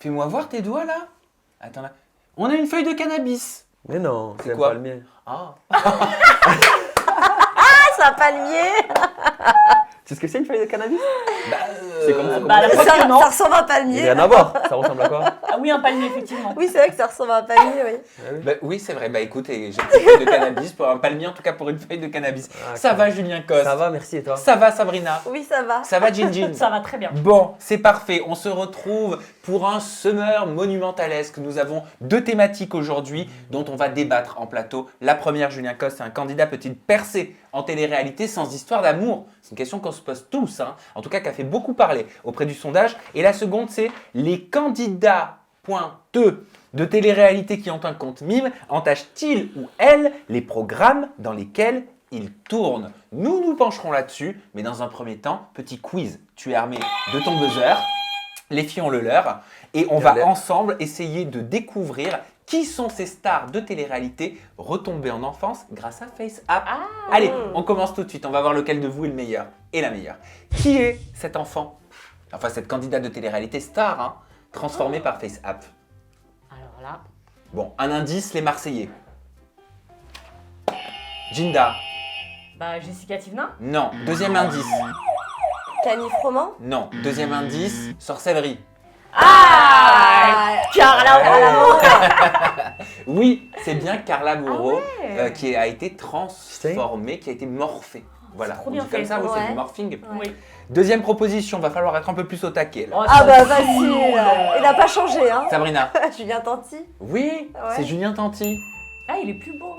Fais-moi voir tes doigts là. Attends là. On a une feuille de cannabis. Mais non, C'est c'est quoi pas le mien. Ah. Ça va pas lier. Tu sais ce que c'est une feuille de cannabis? Bah, C'est comme ça. Bah, la Ça, preuve que non. ça ressemble à un Il palmier. n'y a rien à voir. Ça ressemble à quoi? Ah oui, un palmier, effectivement. Oui, c'est vrai que ça ressemble à un palmier, oui. bah, oui, c'est vrai. Bah écoute, j'ai pris une feuille de cannabis pour un palmier, en tout cas pour une feuille de cannabis. Ah, Ça cool. va, Julien Coste? Ça va, merci et toi? Ça va, Sabrina? Oui, ça va. Ça va, Gin? Ça va très bien. Bon, c'est parfait. On se retrouve pour un summer monumentalesque. Nous avons 2 thématiques aujourd'hui dont on va débattre en plateau. La première, Julien Coste, un candidat peut-il percer en télé-réalité sans histoire d'amour? C'est une question qu'on se pose tous, hein. En tout cas qui a fait beaucoup parler auprès du sondage. Et la seconde, c'est les candidats pointeux de télé-réalité qui ont un compte mime entachent-ils ou elles les programmes dans lesquels ils tournent? Nous nous pencherons là-dessus, mais dans un premier temps, petit quiz. Tu es armé de ton buzzer, les filles ont le leur, et on va Galère. ensemble essayer de découvrir qui sont ces stars de télé-réalité retombées en enfance grâce à FaceApp. Allez, on commence tout de suite, on va voir lequel de vous est le meilleur et la meilleure. Qui est cet enfant, enfin cette candidate de télé-réalité star, hein, transformée par FaceApp? Alors là, Bon, un indice, les Marseillais. Ginda, bah Jessica Tivna. non. Deuxième indice, Camille Froment. non. Deuxième indice, sorcellerie. Ah Carla. Oui, c'est bien Carla Moreau ouais. qui a été transformée, qui a été morphée. Voilà, trop on bien dit comme fait. ça, vous c'est Ouais. du morphing. Oui. Deuxième proposition, va falloir être un peu plus au taquet là. Oh, Ah ça- bah facile. Il n'a pas changé, hein. Sabrina. Julien Tanti. Oui, Ouais. c'est Julien Tanti. Ah, il est plus beau.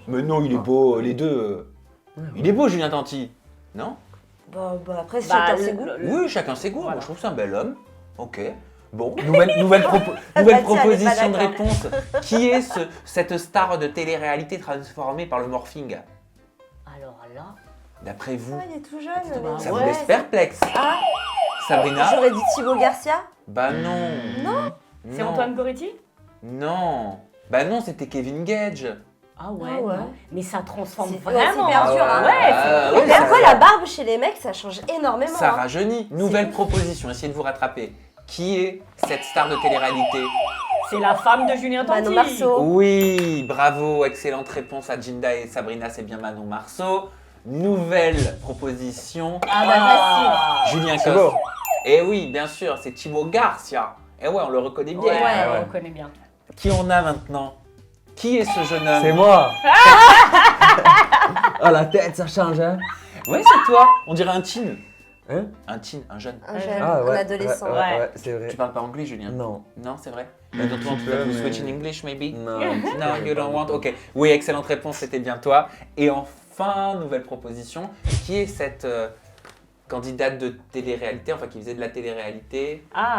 Mais non, il est beau, les deux. Il est beau, Julien Tanti. Non? Bah après, Bah, chacun ses goûts. Oui, chacun ses goûts. Voilà. Moi, je trouve que c'est un bel homme. Ok. Bon, nouvelle Mathieu, elle est pas proposition de d'accord. réponse. Qui est cette star de télé-réalité transformée par le morphing? Alors là, D'après vous, Ah, il est tout jeune. mais- ça ouais. vous laisse perplexe? Ah, Sabrina? j'aurais dit Thibaut Garcia. Bah non. Non. c'est Non. Antoine Goretti. Non. Bah non, c'était Kevin Gage. Ah ouais, Ah ouais. non. Mais ça transforme C'est vraiment. hyper dur, hein. Ouais, Ah, Et ouais, même ça- quoi, la barbe chez les mecs, ça change énormément. Ça hein. rajeunit. Nouvelle ouf. proposition, essayez de vous rattraper. Qui est cette star de télé-réalité? c'est la femme de Julien Tanti. Manon Marceau. Oui, bravo, excellente réponse à Ginda et Sabrina, c'est bien Manon Marceau. Nouvelle proposition, Ah bah Julien C'est Coste. beau. Eh oui, bien sûr, c'est Thibaut Garcia. Eh ouais, on le reconnaît bien. Ouais, Ouais. on connaît bien. Qui on a maintenant? Qui est ce jeune homme? C'est moi. Ah, la tête, ça change, hein? Ouais, c'est toi. On dirait un teen. Hein? Un teen, un jeune. Un jeune, Ah, ouais. un adolescent. Ouais, Ouais. ouais, c'est vrai. Tu parles pas anglais, Julien? Non. Non, c'est vrai? Un You don't petit want peu, to mais- switch in English, maybe? Non. No, you don't want. Ok. Oui, excellente réponse, c'était bien toi. Et enfin, nouvelle proposition. Qui est cette candidate de télé-réalité, enfin qui faisait de la télé-réalité? Ah.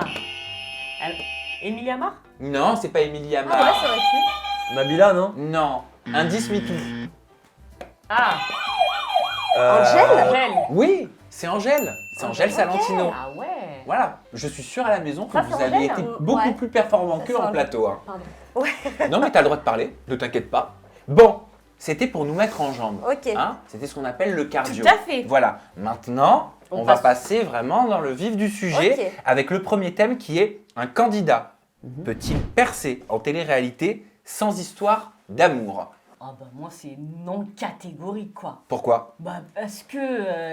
Emilia Mar. Non, c'est pas Émilie Ah ouais, Amar. ça aurait pu. Nabila, non? Non. Indice MeToo. Ah. Angèle Angèle. Oui, c'est Angèle. C'est Angèle Salentino. Ah ouais. Voilà. Je suis sûr à la maison que Ça, vous c'est avez Angèle, été hein. beaucoup Ouais. plus performant Ça que sent en le- plateau. Hein. Pardon. Non, mais t'as le droit de parler, ne t'inquiète pas. Bon, c'était pour nous mettre en jambes. Ok. Hein, c'était ce qu'on appelle le cardio. Tout à fait. Voilà. Maintenant, On on va passe. passer vraiment dans le vif du sujet Ok. avec le premier thème qui est un candidat Mhm. peut-il percer en télé-réalité sans histoire d'amour? Ah bah moi c'est non catégorique quoi. Pourquoi? Bah parce que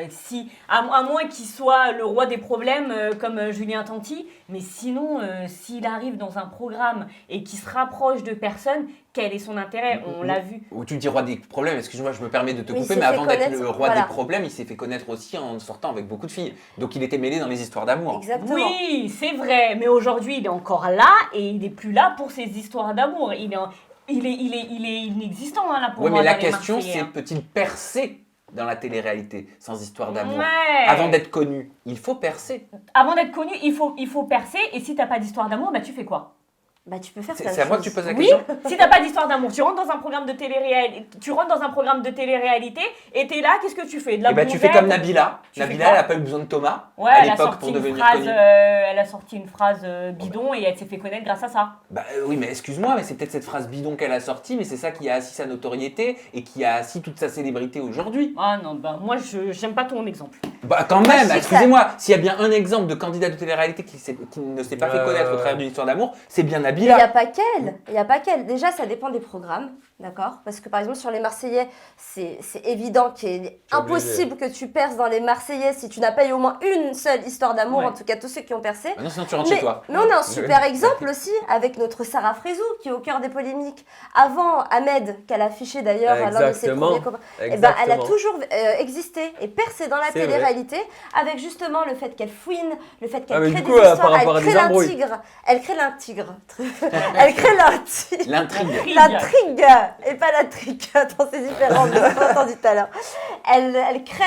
si à moins qu'il soit le roi des problèmes comme Julien Tanti, mais sinon s'il arrive dans un programme et qu'il se rapproche de personnes, quel est son intérêt? On l'a vu. Ou tu dis roi des problèmes, excuse-moi, je me permets de te Oui, il couper, s'est mais fait avant d'être connaître, le roi voilà. des problèmes, il s'est fait connaître aussi en sortant avec beaucoup de filles. Donc il était mêlé dans les histoires d'amour. Exactement. Oui, c'est vrai, mais aujourd'hui il est encore là et il n'est plus là pour ses histoires d'amour. Il est inexistant hein, là pour Oui, moi. mais la dans les question Marseillais, c'est hein. peut-il percer dans la télé-réalité sans histoire d'amour? Ouais. Avant d'être connu, il faut percer. Avant d'être connu, il faut percer et si t'as pas d'histoire d'amour, bah tu fais quoi? Bah tu peux faire C'est plein de c'est à moi que choses. tu poses la Oui, question? si t'as pas d'histoire d'amour, tu rentres dans un programme de télé-réalité, et t'es là, qu'est-ce que tu fais? De la Eh ben, tu blondette fais comme Nabila. Tu fais Nabila, quoi elle a pas eu besoin de Thomas Ouais, à elle a l'époque sorti pour une devenir phrase, connue. elle a sorti une phrase bidon et elle s'est fait connaître grâce à ça. Bah oui, mais excuse-moi, mais c'est peut-être cette phrase bidon qu'elle a sortie, mais c'est ça qui a assis sa notoriété et qui a assis toute sa célébrité aujourd'hui. Ah non, bah moi j'aime pas ton exemple. Bah quand Moi, je même, sais que excusez-moi, s'il y a bien un exemple de candidat de télé-réalité qui ne s'est pas fait connaître au travers d'une histoire d'amour, c'est bien Il n'y Nabila. a pas qu'elle. Il n'y a pas qu'elle. Déjà, ça dépend des programmes, d'accord? Parce que par exemple, sur les Marseillais, c'est évident qu'il est C'est impossible que tu perces dans les Marseillais si tu n'as pas eu au moins une seule histoire d'amour, Ouais. en tout cas tous ceux qui ont percé. Bah non, sinon tu rentres chez toi. Mais on a un super exemple aussi avec notre Sarah Frézou qui est au cœur des polémiques. Avant Ahmed, qu'elle a affiché d'ailleurs à l'un de ses Exactement. premiers copains, eh ben, elle a Exactement. toujours existé et percé dans la C'est vrai. télé-réalité avec justement le fait qu'elle fouine, le fait qu'elle mais crée du des coup, histoires, par rapport à elle des crée embrouilles. l'intigre. Elle crée l'intigre. Elle crée l'intigre. L'intrigue. L'intrigue et pas la trique. Attends, c'est différent de ce qu'on a entendu tout à l'heure. Elle crée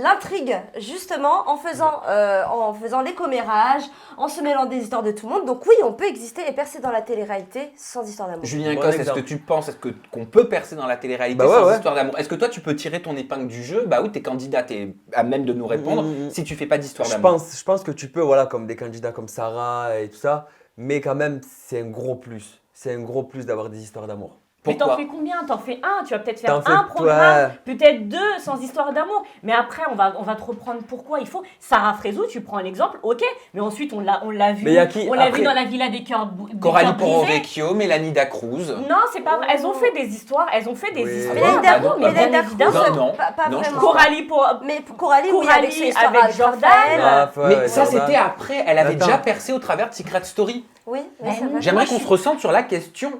l'intrigue justement en faisant les commérages, en se mêlant des histoires de tout le monde. Donc oui, on peut exister et percer dans la télé-réalité sans histoire d'amour. Julien Bon Cos, est-ce que exemple. tu penses qu'on peut percer dans la télé-réalité Bah ouais, sans ouais. histoire d'amour? Est-ce que toi tu peux tirer ton épingle du jeu? Bah oui, t'es candidat, t'es à même de nous répondre si tu fais pas d'histoire Je d'amour. pense que tu peux, voilà, comme des candidats comme Sarah et tout ça, mais quand même, c'est un gros plus. C'est un gros plus d'avoir des histoires d'amour. Mais t'en Pourquoi? fais combien? T'en fais un, tu vas peut-être T'en faire fais- un programme, ouais. peut-être deux sans histoire d'amour. Mais après, on va te reprendre pourquoi il faut. Sarah Frézou, tu prends l'exemple, ok, mais ensuite on l'a vu. Mais y a qui on l'a vu après dans la Villa des cœurs des Coralie cœurs brisés. Porro-Vecchio, Mélanie Dacruz. Non, c'est pas vrai. Elles ont fait des histoires, elles ont fait des Oui. histoires Mélanie Ah, Dacruz, non, mais bien Mélanie évidemment. Dacruz, Non, pas non, je vraiment. Coralie pour. Mais pour Coralie, oui, Coralie avec ses histoires avec Jordan. Raphaël. Ah, ouais, Mais ouais, ça, Jordan. c'était après. Elle avait Attends. déjà percé au travers de Secret Story. Oui, Mais c'est vrai. J'aimerais Moi, qu'on je se ressente sur la question.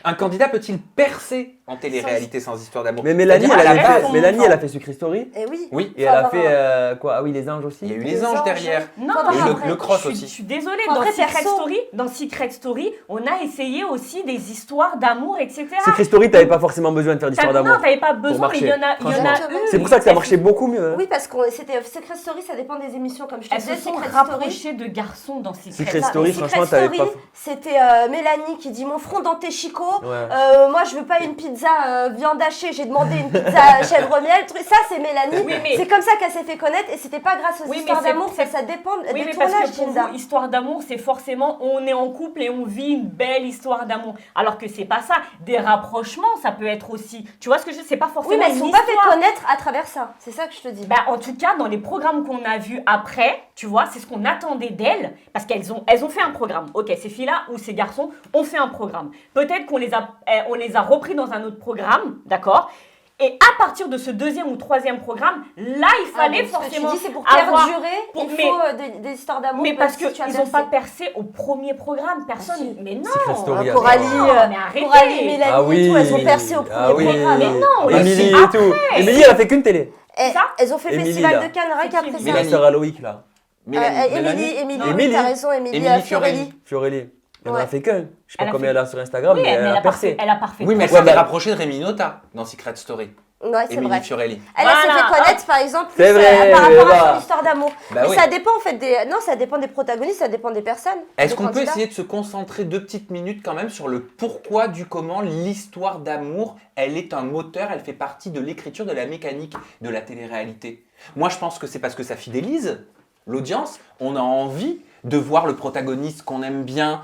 Un candidat peut-il percer en télé-réalité sans histoire d'amour? Mais Mélanie, C'est-à-dire, elle, à avait la fait, base, Mélanie, elle a fait Secret Story. Et oui. Oui, Et Faut elle a avoir fait quoi? Ah oui, les anges aussi. il y a eu Les les anges anges. derrière. Non, Faut Et avoir le cross je aussi. suis désolée, Faut un vrai perso. Dans Secret Story, on a essayé aussi des histoires d'amour, etc. Secret Story, t'avais pas forcément besoin de faire d'histoire Non, d'amour. t'avais pas besoin, mais il y en a Franchement. eu. C'est pour ça que ça marchait beaucoup mieux. hein. Oui, parce que c'était Secret Story, ça dépend des émissions, comme je te Elles se disais. sont Secret Story. rapprochées de garçons dans Secret Secret Ça, Story, mais franchement, Secret t'avais Story, pas- c'était Mélanie qui dit mon front denté Chico. Ouais. Moi, je veux pas une pizza viande hachée, j'ai demandé une pizza chèvre miel. Ça, c'est Mélanie. Oui, mais- C'est comme ça qu'elle s'est fait connaître et c'était pas grâce aux Oui, mais histoires c'est- d'amour, c'est- ça dépend Oui, des mais parce tournages, que pour Gilda. vous, histoire d'amour, c'est forcément on est en couple et on vit une belle histoire d'amour. Alors que c'est pas ça. Des rapprochements, ça peut être aussi. Tu vois ce que je veux dire? C'est pas forcément Oui, mais elles une sont pas fait histoire. connaître à travers ça. C'est ça que je te dis. Bah, en tout cas, dans les programmes qu'on a vus après, tu vois, c'est ce qu'on attendait d'elles, parce qu'elles ont fait un programme. Ok, ces filles-là ou ces garçons ont fait un programme. Peut-être qu'on on les a repris dans un autre programme, d'accord? Et à partir de ce deuxième ou troisième programme, là, il fallait donc, ce que forcément tu dis, c'est pour avoir... perdurer, pour- il mais- faut des histoires d'amour. Mais même parce si qu'ils tu as n'ont pas percé. percé au premier programme, personne. si. Mais non. Secret Story, attends. Coralie, Non, mais arrêtez. Coralie, Mélanie Ah oui. et tout, elles ont percé au premier Ah oui. programme. Mais non, les Émilie filles et tout. Émilie, elle a fait qu'une télé. Et ça elles ont fait le Émilie, festival là. de Cannes rien C'est qu'après qui, ça. La Mélanie. sœur à Loïc, là. Émilie, Émilie. t'as raison, Émilie Émilie Fiorelli. Fiorelli. Elle en Ouais. a fait qu'un. Je sais pas Elle a combien fait- elle a sur Instagram, Oui, mais elle a percé. Elle a parfait. Oui, mais elle Ouais, s'était bah- rapprochée de Rémi Nota dans Secret Story. Ouais, c'est Émilie vrai. Fiorelli. Elle s'est Voilà. fait connaître, par exemple, C'est plus, vrai, par rapport à bah. son histoire d'amour. Bah Mais oui. ça dépend en fait des. Non, ça dépend des protagonistes, ça dépend des personnes. Est-ce des qu'on peut candidats. essayer de se concentrer 2 petites minutes quand même sur le pourquoi du comment l'histoire d'amour, elle est un moteur, elle fait partie de l'écriture, de la mécanique de la télé-réalité? Moi, je pense que c'est parce que ça fidélise l'audience. On a envie de voir le protagoniste qu'on aime bien,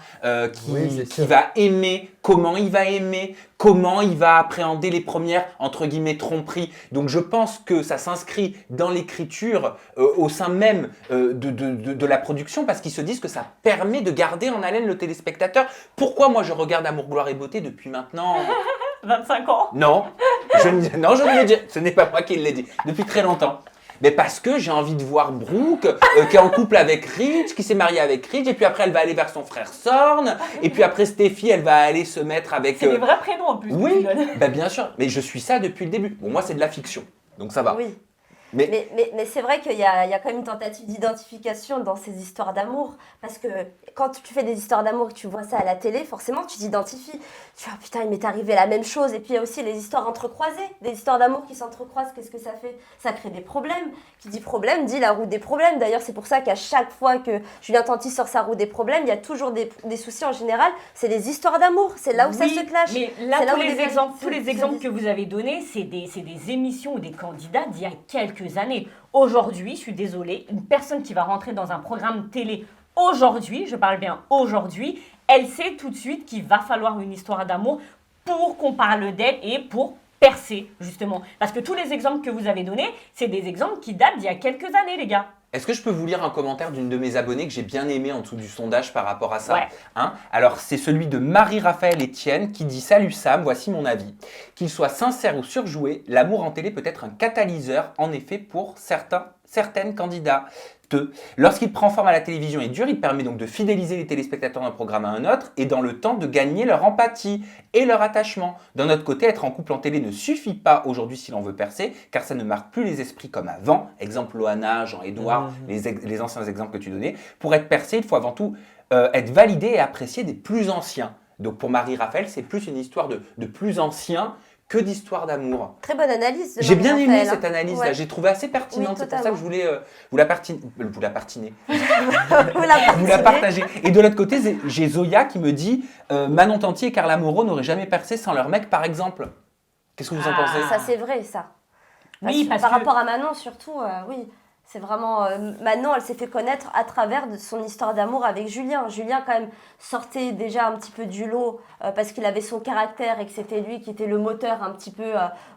Oui, c'est qui sûr. va aimer, comment il va appréhender les premières, entre guillemets, tromperies. Donc je pense que ça s'inscrit dans l'écriture au sein même de la production parce qu'ils se disent que ça permet de garder en haleine le téléspectateur. Pourquoi moi je regarde Amour, Gloire et Beauté depuis maintenant 25 ans. Non, non, je ne l'ai dit. Ce n'est pas moi qui l'ai dit. Depuis très longtemps. Mais parce que j'ai envie de voir Brooke, qui est en couple avec Rich, qui s'est mariée avec Rich, et puis après elle va aller vers son frère Sorn, et puis après Stéphie, elle va aller se mettre avec... C'est des vrais prénoms en plus. Oui, que tu donnes. bah bien sûr, mais je suis ça depuis le début. Bon, moi c'est de la fiction, donc ça va. Oui. Mais- Mais c'est vrai qu'il y a quand même une tentative d'identification dans ces histoires d'amour. Parce que quand tu fais des histoires d'amour et que tu vois ça à la télé, forcément tu t'identifies. Tu dis, oh, putain, il m'est arrivé la même chose. Et puis il y a aussi les histoires entrecroisées. Des histoires d'amour qui s'entrecroisent, qu'est-ce que ça fait? Ça crée des problèmes. Qui dit problème dit la roue des problèmes. D'ailleurs, c'est pour ça qu'à chaque fois que Julien Tanti sort sa roue des problèmes, il y a toujours des soucis en général. C'est les histoires d'amour. C'est là où ça Oui, se clash. Mais là, C'est là tous où les les exemples, se- tous les se exemples disent. que vous avez donnés, c'est des émissions ou des candidats d'il y a quelques années. Aujourd'hui, je suis désolée, une personne qui va rentrer dans un programme télé aujourd'hui, je parle bien aujourd'hui, elle sait tout de suite qu'il va falloir une histoire d'amour pour qu'on parle d'elle et pour percer, justement. Parce que tous les exemples que vous avez donnés, c'est des exemples qui datent d'il y a quelques années, les gars. Est-ce que je peux vous lire un commentaire d'une de mes abonnées que j'ai bien aimé en dessous du sondage par rapport à ça Ouais. Alors, c'est celui de Marie-Raphaël Etienne qui dit « Salut Sam, voici mon avis. Qu'il soit sincère ou surjoué, l'amour en télé peut être un catalyseur, en effet, pour certaines candidats. Lorsqu'il prend forme à la télévision et dure, il permet donc de fidéliser les téléspectateurs d'un programme à un autre et dans le temps de gagner leur empathie et leur attachement. D'un autre côté, être en couple en télé ne suffit pas aujourd'hui si l'on veut percer, car ça ne marque plus les esprits comme avant. Exemple Loana, Jean-Édouard, les anciens exemples que tu donnais. Pour être percé, il faut avant tout être validé et apprécié des plus anciens. Donc pour Marie-Raphaël, c'est plus une histoire de plus anciens que d'histoire d'amour. Très bonne analyse. J'ai bien aimé Marie-Raphaël, cette analyse-là, Ouais. j'ai trouvé assez pertinente, Oui, c'est pour ça que je voulais vous la partiner. Vous la partagez. Et de l'autre côté, j'ai Zoya qui me dit Manon Tanti et Carla Moreau n'auraient jamais percé sans leur mec, par exemple. Qu'est-ce que vous en Ah. pensez Ça, c'est vrai, ça. Oui, parce par que- rapport à Manon, surtout, oui. C'est vraiment. Manon, elle s'est fait connaître à travers de son histoire d'amour avec Julien. Julien, quand même, sortait déjà un petit peu du lot parce qu'il avait son caractère et que c'était lui qui était le moteur un petit peu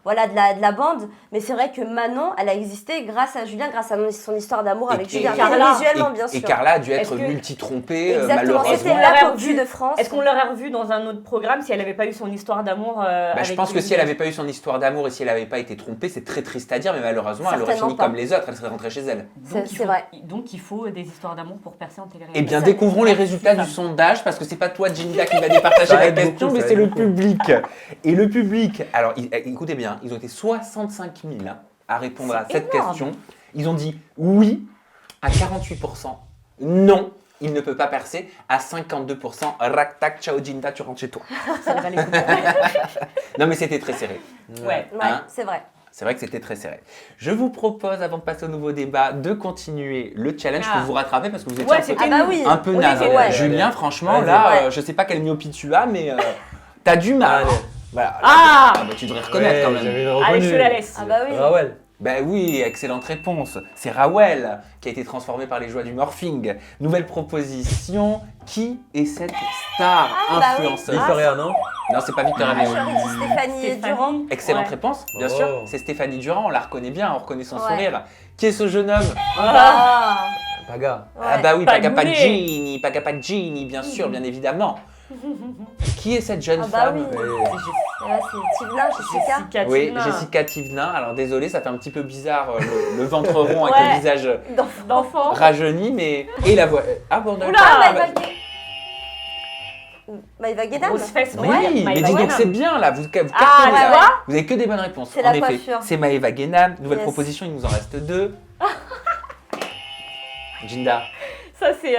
voilà, de la bande. Mais c'est vrai que Manon, elle a existé grâce à Julien, grâce à son histoire d'amour avec Julien. Carla. Visuellement, bien sûr. Et Carla a dû être Est-ce que- multi-trompée, Exactement, malheureusement. c'était On la l'aurait vue revu. de France. Est-ce qu'on l'aurait revue dans un autre programme si elle n'avait pas eu son histoire d'amour Bah, je avec pense que si elle Juliette n'avait pas eu son histoire d'amour et si elle n'avait pas été trompée, c'est très triste à dire, mais malheureusement, elle aurait Certainement fini pas. comme les autres, elle serait rentrée chez elle. C'est vrai. Donc il faut des histoires d'amour pour percer en télé-réalité. Eh bien, Ça- découvrons les résultats du ça- sondage, parce que c'est pas toi, Ginda, qui va départager Ça la aide question, beaucoup, mais ça c'est aide le beaucoup. public. Et le public, alors écoutez bien, ils ont été 65 000 à répondre à C'est cette énorme. question. Ils ont dit oui à 48%, non, il ne peut pas percer à 52%. Rac tac, ciao Ginda, tu rentres chez toi. Ça valait le coup. Non, mais c'était très serré. Ouais. Ouais, Hein c'est vrai. C'est vrai que c'était très serré. Je vous propose, avant de passer au nouveau débat, de continuer le challenge Ah. pour vous rattraper parce que vous étiez Ouais, un peu- c'était Ah bah nul. oui. un peu Oui, naze. c'est- ouais. Julien, franchement, Vas-y. là, Ouais. je sais pas quelle myopie tu as, mais t'as du mal. Allez. Voilà. Ah Bah, tu devrais reconnaître quand même. J'avais Allez, je te la laisse. Ah bah oui. Rawel. Ben oui, excellente réponse. C'est Rawel qui a été transformé par les joies du morphing. Nouvelle proposition. Qui est cette star Ah, bah oui. influenceuse Victoria, non Non, c'est pas Victoria Ah, Méo. j'aurais dit Stéphanie Stéphanie. Durand. Excellente Ouais. réponse, bien Oh. sûr. C'est Stéphanie Durand, on la reconnaît bien, on reconnaît son Ouais. sourire. Qui est ce jeune homme Ah. Paga. Ah bah oui, Paga Pagapagini, Pagapagini, bien sûr, bien évidemment. Qui est cette jeune Ah bah femme oui. Et- Là, c'est Tivlin, Jessica. Jessica Oui, Tivlin. Jessica Thivenin. Alors désolé, ça fait un petit peu bizarre le ventre rond avec Ouais. le visage D'enfant. rajeuni, mais... Et la voix... Ah bon, Oula d'accord. Ah, Ah, bah- Maïva Guédam. Grosse fesse, Oui, Maïva mais dis donc Guédam. c'est bien là, vous cartonnez Ah, là. tu vois Vous avez que des bonnes réponses. C'est en la effet, coiffure. c'est Maëva Guénam. Nouvelle Yes. proposition, il nous en reste 2. Ginda, Ça, c'est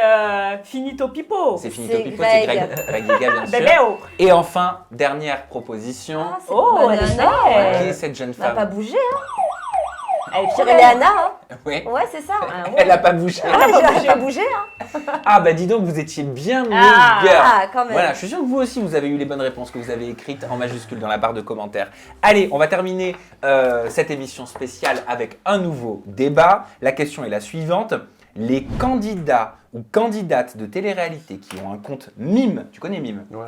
Finito Pipo. c'est Finito C'est Pipo, c'est Greg. Greg Higa, bien sûr. Bébéo. Et enfin, dernière proposition. Ah, c'est Oh, bonne elle est nana. belle. Qui est cette jeune Elle n'a pas femme bougé, hein. Elle est Je très dirais belle. Léana, hein. Oui. Ouais, c'est ça. Ah, ouais. Elle n'a pas bougé. Ouais, j'aurais pas bougé, hein. Ah bah dis donc, vous étiez bien Ah. meilleurs. Ah, quand même. Voilà, je suis sûr que vous aussi, vous avez eu les bonnes réponses que vous avez écrites en majuscule dans la barre de commentaires. Allez, on va terminer cette émission spéciale avec un nouveau débat. La question est la suivante. Les candidats ou candidates de télé-réalité qui ont un compte Mime, tu connais Mime, Ouais.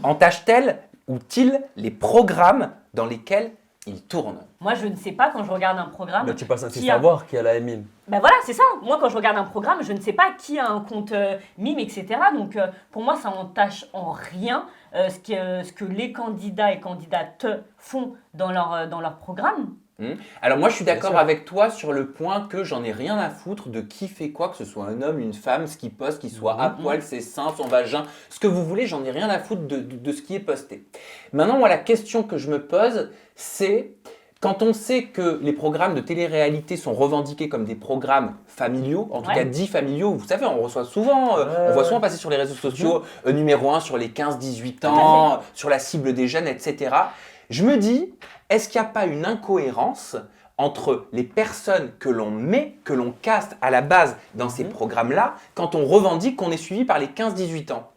entachent-elles ou-ils les programmes dans lesquels ils tournent? Moi, je ne sais pas quand je regarde un programme. Mais tu passes ainsi qui a- savoir qui a la mime. Ben voilà, c'est ça. Moi, quand je regarde un programme, je ne sais pas qui a un compte mime, etc. Donc, pour moi, ça n'entache en rien ce que les candidats et candidates font dans leur programme. Alors moi je suis d'accord sûr. avec toi sur le point que j'en ai rien à foutre de qui fait quoi, que ce soit un homme, une femme, ce qu'il poste, qu'il soit à poil, ses seins, son vagin, ce que vous voulez, j'en ai rien à foutre de ce qui est posté. Maintenant moi la question que je me pose c'est quand on sait que les programmes de télé-réalité sont revendiqués comme des programmes familiaux, en tout Ouais. cas dits familiaux, vous savez, on reçoit souvent, on voit souvent passer sur les réseaux sociaux numéro 1 sur les 15-18 ans, sur la cible des jeunes, etc. Je me dis, est-ce qu'il n'y a pas une incohérence entre les personnes que l'on met, que l'on caste à la base dans ces programmes-là, quand on revendique qu'on est suivi par les 15-18 ans?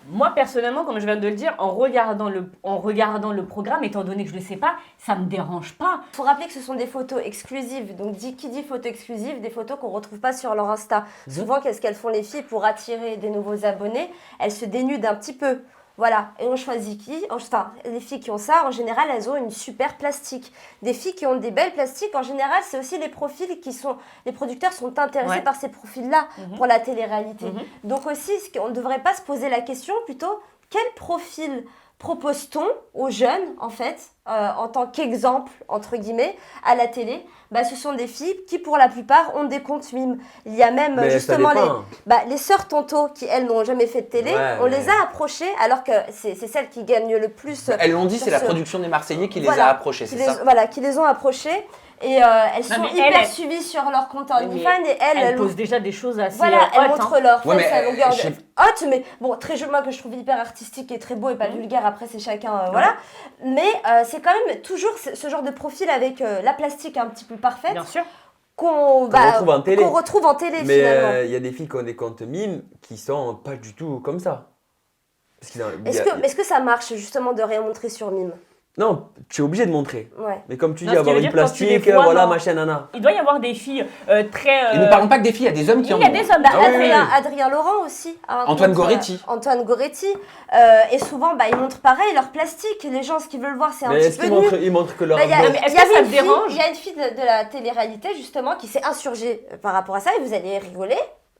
Moi, personnellement, comme je viens de le dire, en regardant le programme, étant donné que je ne le sais pas, ça ne me dérange pas. Il faut rappeler que ce sont des photos exclusives. Donc, qui dit photos exclusives, des photos qu'on ne retrouve pas sur leur Insta. Souvent, qu'est-ce qu'elles font les filles pour attirer des nouveaux abonnés? Elles se dénudent un petit peu. Voilà, et on choisit qui? Enfin, les filles qui ont ça, en général, elles ont une super plastique. Des filles qui ont des belles plastiques, en général, c'est aussi les profils qui sont... Les producteurs sont intéressés Ouais. par ces profils-là pour la télé-réalité. Mhm. Donc aussi, on ne devrait pas se poser la question plutôt, quel profil propose-t-on aux jeunes, en fait, en tant qu'exemple, entre guillemets, à la télé? Bah, ce sont des filles qui, pour la plupart, ont des comptes mimes. Il y a même Mais ça justement dépend. les sœurs Tonto qui, elles, n'ont jamais fait de télé. Ouais, on mais- les a approchées, alors que c'est celles qui gagnent le plus. Elles l'ont dit, sur c'est la ce- production des Marseillais qui les Voilà, a approchés, qui c'est ça? Voilà, qui les ont approchées. Et elles sont mais hyper elles- suivies sur leur compte Mais OnlyFans. Et Elle elles pose déjà des choses assez voilà, hautes. elles hein. montrent leur Ouais, fesses mais, à longueur de je sais- haute, mais bon, très joli, moi que je trouve hyper artistique et très beau et pas vulgaire, après c'est chacun, voilà. Mais c'est quand même toujours ce genre de profil avec la plastique un petit peu parfaite Bien sûr. qu'on retrouve en télé. qu'on retrouve en télé Mais finalement. il y a des filles qui ont des comptes mimes qui sont pas du tout comme ça. Parce qu'il y a- il y Est-ce a- que ça marche justement de rien montrer sur mime? Non, tu es obligé de montrer. Ouais. Mais comme tu Non, dis, ce qui avoir veut une dire quand tu les plastique, vois voilà, dans- machin, nana. Il doit y avoir des filles très. Et nous parlons pas que des filles, il y a des hommes qui Il en y a ont. des hommes. Bah, Ah oui, Adrien Laurent aussi. a un Antoine compte, Goretti. Antoine Goretti. Et souvent, ils montrent pareil leur plastique. Les gens, ce qu'ils veulent voir, c'est un Mais petit est-ce peu qu'ils nu. montrent que leur Bah, Il y, abdos mais est-ce il y que avait ça une te fille- dérange il y a une fille de la télé-réalité justement qui s'est insurgée par rapport à ça et vous allez rigoler.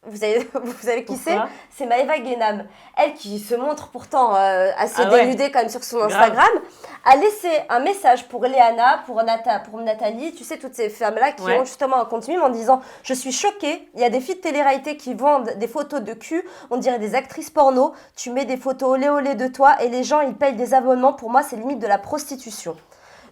Vous savez qui c'est? Pourquoi C'est Maëva Guénam. Elle qui se montre pourtant assez Ah ouais. dénudée quand même sur son Grave. Instagram, a laissé un message pour Léana, pour Nathalie, tu sais, toutes ces femmes-là qui Ouais. ont justement un compte mime en disant « Je suis choquée, il y a des filles de télé-réalité qui vendent des photos de cul, on dirait des actrices porno, tu mets des photos olé olé de toi et les gens ils payent des abonnements, pour moi c'est limite de la prostitution ».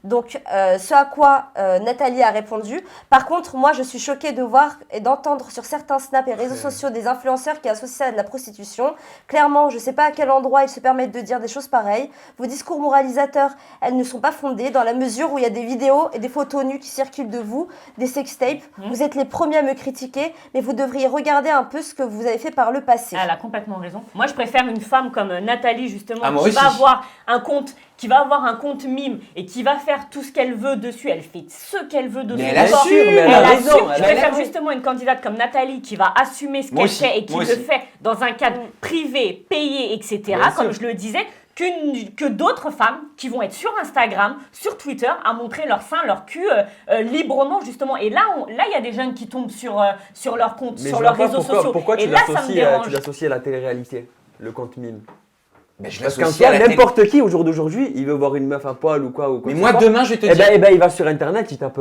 Donc, ce à quoi Nathalie a répondu. Par contre, moi, je suis choquée de voir et d'entendre sur certains snaps et réseaux sociaux des influenceurs qui associent ça à de la prostitution. Clairement, je ne sais pas à quel endroit ils se permettent de dire des choses pareilles. Vos discours moralisateurs, elles ne sont pas fondées dans la mesure où il y a des vidéos et des photos nues qui circulent de vous, des sextapes. Vous êtes les premiers à me critiquer, mais vous devriez regarder un peu ce que vous avez fait par le passé. Elle a complètement raison. Moi, je préfère une femme comme Nathalie, justement, Ah, moi qui aussi. va avoir un compte mime et qui va faire tout ce qu'elle veut dessus. Elle fait ce qu'elle veut dessus. Mais elle D'accord. assume, mais elle a assume. raison, Je elle a préfère raison. justement une candidate comme Nathalie qui va assumer ce Moi qu'elle aussi, fait et qui moi le aussi. fait dans un cadre privé, payé, etc. Bien Comme sûr. je le disais. Que d'autres femmes qui vont être sur Instagram, sur Twitter, à montrer leur sein, leur cul librement justement. Et là, il y a des jeunes qui tombent sur leur compte, Mais sur je leurs vois pas réseaux sociaux. pourquoi Et tu là, ça me l'associes dérange. à la télé-réalité, le compte mime. Mais je Parce qu'en l'associe à soi, la télé. n'importe qui au jour d'aujourd'hui, il veut voir une meuf à poil ou quoi. Mais moi, demain, je vais te dire. Eh ben, il va sur internet, il tape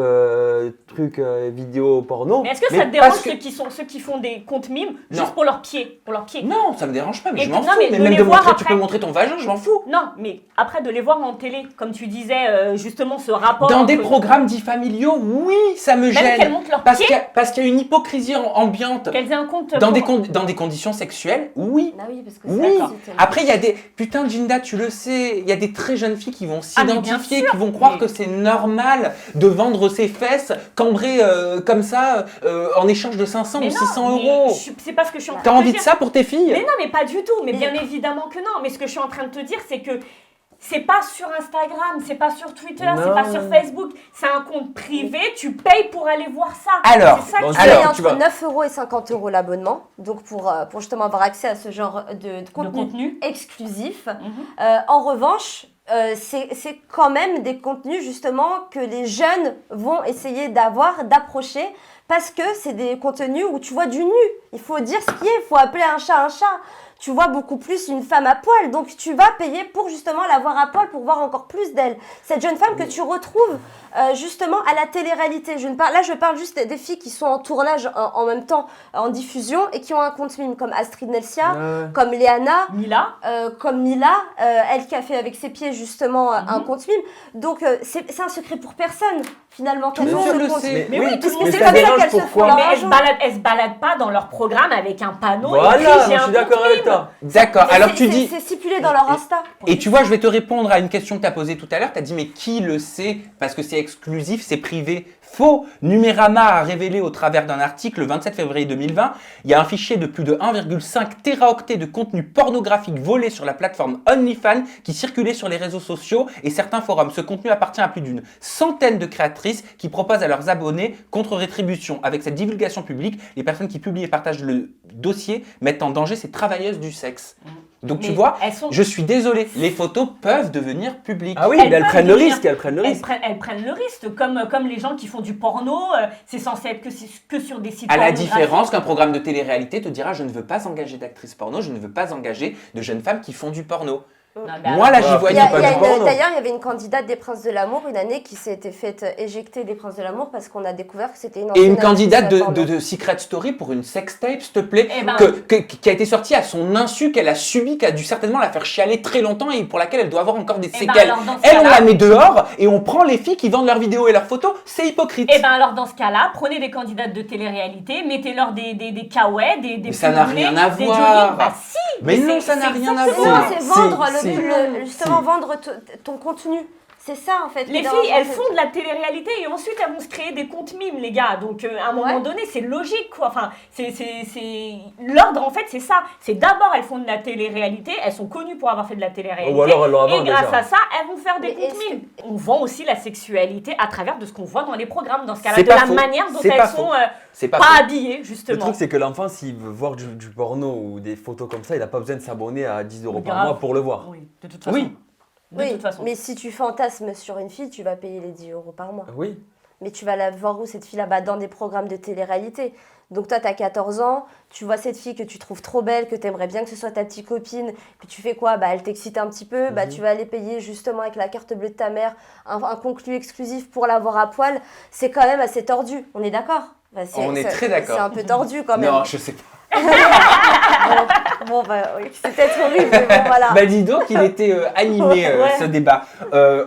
vidéo porno. Mais est-ce que ça te parce dérange que- ceux qui font des comptes mimes Non. juste pour leurs pieds, Non, ça me dérange pas, mais Et je m'en non, fous. mais Mais de même les de voir montrer, tu après. peux montrer ton vagin, je m'en fous. Non, mais après de les voir en télé, comme tu disais, justement ce rapport. Dans des entre- programmes dits familiaux, oui, ça me Même qu'elles gêne. montrent leurs Parce pieds, qu'il y a une hypocrisie ambiante. qu'elles aient un compte. Dans pour- des conditions sexuelles, oui. Ah oui, parce que Oui. c'est accepté. Après, il y a des. Putain, Jinda, tu le sais, il y a des très jeunes filles qui vont Ah, mais bien s'identifier, sûr, qui vont croire mais- que c'est normal de vendre ses fesses cambrées comme ça en échange de 500 Mais ou non, 600 mais euros. c'est pas ce que je suis en train T'as de envie te de dire. ça pour tes filles? Mais non, mais pas du tout. Mais Mais- bien évidemment que non. Mais ce que je suis en train de te dire, c'est que c'est pas sur Instagram, c'est pas sur Twitter, c'est Non. pas sur Facebook. C'est un compte privé, tu payes pour aller voir ça. Alors, c'est ça bon, que Tu Alors, payes tu entre vas- 9 € et 50 € l'abonnement, donc pour justement avoir accès à ce genre de de contenu contenu. exclusif. Mhm. En revanche, c'est quand même des contenus justement que les jeunes vont essayer d'approcher, parce que c'est des contenus où tu vois du nu. Il faut dire ce qui est, il faut appeler un chat un chat. Tu vois beaucoup plus une femme à poil, donc tu vas payer pour justement la voir à poil, pour voir encore plus d'elle. Cette jeune femme que tu retrouves justement à la télé-réalité. Là, je parle juste des filles qui sont en tournage en même temps, en diffusion, et qui ont un compte mime, comme Astrid Nelsia, Ouais. comme Léana, Mila, comme Mila, elle qui a fait avec ses pieds justement un compte mime. Donc c'est un secret pour personne finalement. Tout le qu'elles ont monde ce le compte. sait. Mais oui, parce que mais c'est ça comme ça dérange qu'elles se font pourquoi leur mais argent. elles se baladent pas dans leur programme avec un panneau. écrit, Voilà, j'ai je un suis compte d'accord avec mime. toi. D'accord, Mais alors c'est- tu c'est- dis. C'est stipulé dans leur Insta. Et tu vois, je vais te répondre à une question que tu as posée tout à l'heure. Tu as dit, mais qui le sait? Parce que c'est exclusif, c'est privé. Faux. Numérama a révélé au travers d'un article le 27 février 2020, il y a un fichier de plus de 1,5 téraoctets de contenu pornographique volé sur la plateforme OnlyFans qui circulait sur les réseaux sociaux et certains forums. Ce contenu appartient à plus d'une centaine de créatrices qui proposent à leurs abonnés contre rétribution. Avec cette divulgation publique, les personnes qui publient et partagent le dossier mettent en danger ces travailleuses du sexe. Donc tu Mais vois, elles sont- je suis désolé, les photos peuvent devenir publiques. Ah oui, Elles mais elles peuvent prennent le devenir- risque, elles prennent le risque. Elles prennent le risque, comme les gens qui font du porno, c'est censé être que sur des sites À la pornographiques. différence qu'un programme de télé-réalité te dira je ne veux pas engager d'actrices porno, je ne veux pas engager de jeunes femmes qui font du porno. Non, mais Moi là j'y Ouais, voyais Il y a- pas il y a du une- porno. D'ailleurs, il y avait une candidate des Princes de l'amour une année qui s'était faite éjecter des Princes de l'amour parce qu'on a découvert que c'était une Et ancienne une candidate actrice de, porno. de Secret Story pour une sextape, s'il te plaît, Eh ben- qui a été sortie à son insu, qu'elle a subi, qui a dû certainement la faire chialer très longtemps et pour laquelle elle doit avoir encore des Eh ben, séquelles. alors, dans ce Elle, on cas-là- la met dehors et on prend les filles qui vendent leurs vidéos et leurs photos, c'est hypocrite. Et bien alors dans ce cas-là, prenez des candidates de télé-réalité, mettez-leur des kawaii, des Mais ça n'a pulls rien à des voir. jogging. Bah si. Mais non, c'est- ça n'a c'est rien à exactement voir. Non, c'est Si, vendre si. justement Si. vendre ton contenu. C'est ça en fait. Les qui filles, dérange, elles en fait. font de la télé-réalité et ensuite elles vont se créer des comptes mimes, les gars. Donc à un moment Ouais. donné, c'est logique, quoi. Enfin, l'ordre en fait, c'est ça. C'est d'abord elles font de la télé-réalité, elles sont connues pour avoir fait de la télé-réalité. Ou alors elles l'ont et avant grâce déjà. à ça, elles vont faire des Mais comptes est-ce mimes. On vend aussi la sexualité à travers de ce qu'on voit dans les programmes. Dans ce cas-là, C'est de pas la faux. manière dont C'est elles pas sont faux. C'est pas pas faux. habillées, Le justement. truc, c'est que l'enfant, s'il veut voir du porno ou des photos comme ça, il n'a pas besoin de s'abonner à 10 € par Grave. mois pour le voir. Oui, de toute façon. Oui. De Oui, toute façon. mais si tu fantasmes sur une fille, tu vas payer les 10 € par mois. Oui. Mais tu vas la voir où cette fille là-bas? Dans des programmes de télé-réalité. Donc toi, tu as 14 ans, tu vois cette fille que tu trouves trop belle, que tu aimerais bien que ce soit ta petite copine, puis tu fais quoi? Bah, elle t'excite un petit peu, bah, tu vas aller payer justement avec la carte bleue de ta mère un contenu exclusif pour la voir à poil. C'est quand même assez tordu, on est d'accord? Bah, On est très d'accord. C'est un peu tordu quand même. Non, je sais pas. Bon, bah oui, c'est peut-être horrible, mais bon, voilà. Bah dis donc, il était animé Ouais. ce débat.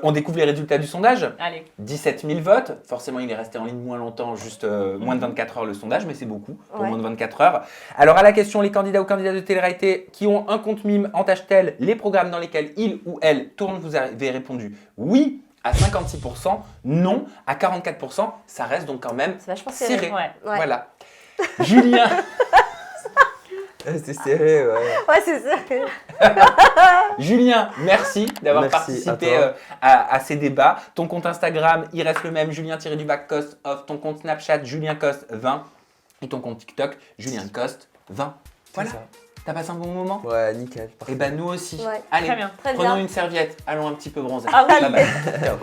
On découvre les résultats du sondage. Allez. 17 000 votes. Forcément, il est resté en ligne moins longtemps, juste moins de 24 heures le sondage, mais c'est beaucoup pour Ouais. moins de 24 heures. Alors, à la question, les candidats ou candidates de télé-réalité qui ont un compte mime entachent-elles les programmes dans lesquels ils ou elles tournent? Vous avez répondu oui à 56%, non à 44%. Ça reste donc quand même C'est vachement serré. serré. Ouais. Ouais. Voilà. Julien, C'est serré, ouais. Ouais, c'est ça. Julien, merci d'avoir Merci participé à toi. à ces débats. Ton compte Instagram, il reste le même, Julien-Coste off. Ton compte Snapchat, Julien Coste 20. Et ton compte TikTok, Julien Coste 20. Voilà. C'est ça. T'as passé un bon moment? Ouais, nickel. Et ben nous aussi. Ouais. Allez, Très bien. Très prenons bien. une serviette, allons un petit peu bronzer. Ah oui. Bye bye. Ciao.